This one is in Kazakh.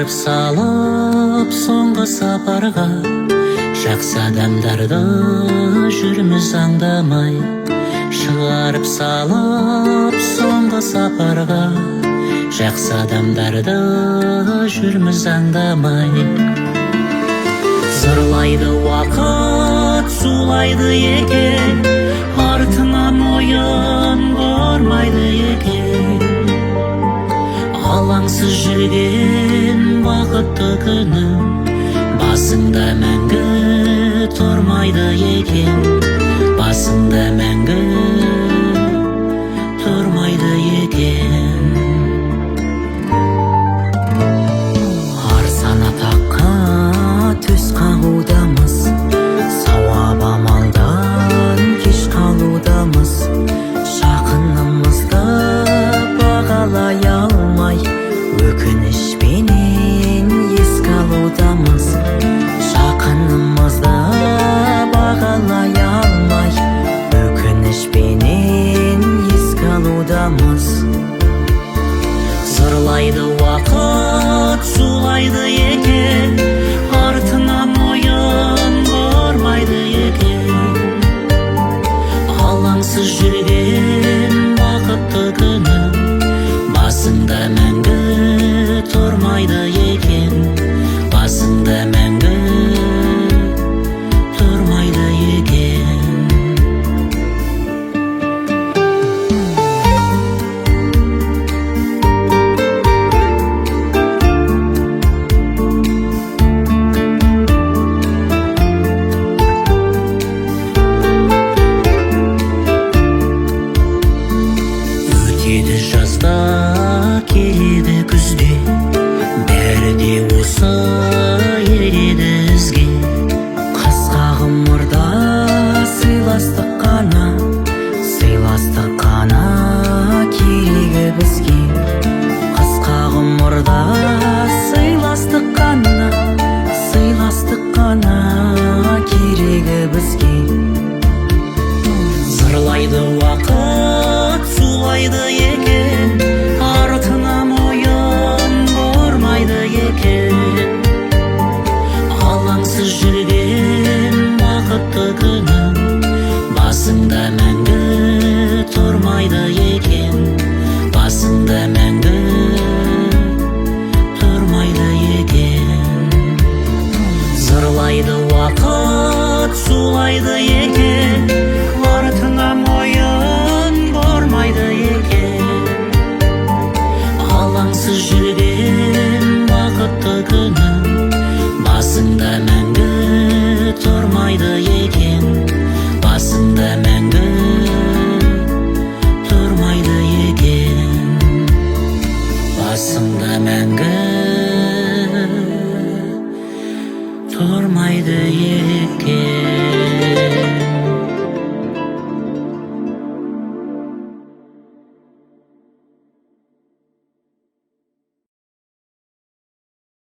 Шығарып салып соңғы сапарға, жақсы адамдарды жүрміз аңдамай. Шығарып салып соңғы сапарға, жақсы адамдарды жүрміз аңдамай. Зырлайды уақыт, зулайды екен, артынан ойын бармайды екен. Алаңсыз жүрген бақытты күнім басыңда мәңгі тұрмайды екен, басыңда мәңгі тұрмайды екен. Арзан атаққа төс қағудамыз, сауап амалдан кеш қалудамыз. Жақынымызды бағалай алмай, өкінішпенен еске алудамыз. Жақынымызды бағалай алмай, өкінішпенен еске алудамыз. Зырлайды уақыт, зулайды екен, артынан ойын бармайды екен. Алаңсыз жүрген бақытты күнім басыңда мәңгі тұрмайды екен, басыңда мәңгі тұрмайды екен. Өтеді жазда, келеді күзде, бәрі де осы ереді ізге. Қысқа ғұмырда сыйластық қана, сыйластық қана керегі бізге. Қысқа ғұмырда сыйластық қана, сыйластық қана керегі бізге. Зырлайды уақыт, зулайды екен, артынан ойын бармайды екен. Алаңсыз жүрген бақытты күнім басыңда мәңгі тұрмайды екен, басыңда мәңгі тұрмайды екен. Зырлайды уақыт, зулайды екен, артынан ойын бармайды екен. Алаңсыз жүрген бақытты күнім басыңда мәңгі тұрмайды екен, басыңда мәңгі тұрмайды екен, басыңда мәңгі тұрмайды екен.